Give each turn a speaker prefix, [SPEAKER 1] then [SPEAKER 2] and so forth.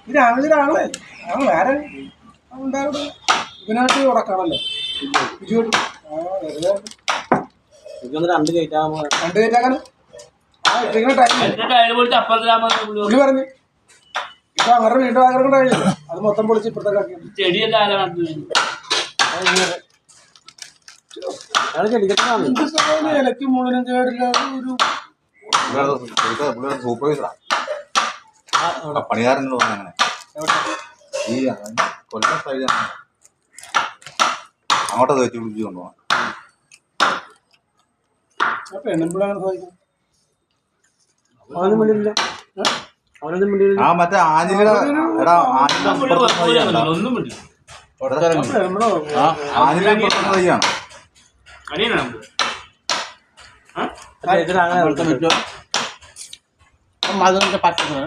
[SPEAKER 1] രാവിലെ വേറെ ഉണ്ടാവും ഇവനായിട്ട് ഉടക്കാണല്ലോ
[SPEAKER 2] രണ്ട്
[SPEAKER 1] കയറ്റാക്കാണ് പുള്ളി പറഞ്ഞു ഇപ്പൊ അവരുടെ വീണ്ടും ആഗ്രഹം അത് മൊത്തം പൊളിച്ച് ഇപ്പഴത്തേക്ക് ഇലക്ക് മുഴുവനും കേടില്ല ഒരു
[SPEAKER 3] സൂപ്പർവൈസറാ പണിക്കാരൻ അങ്ങനെ ഈ കൊല്ലം സൈഡാണ് അങ്ങോട്ടത് വെച്ച് പിടിച്ച് കൊണ്ടുപോകാൻ
[SPEAKER 1] പെണ്ണുമ്പിളാണ് സാധിക്കും
[SPEAKER 3] ആ മറ്റേ ആഞ്ഞിലിയുടെ എടാ ആഞ്ഞിലിയുടെ തയ്യാണ്
[SPEAKER 2] പറ്റുന്ന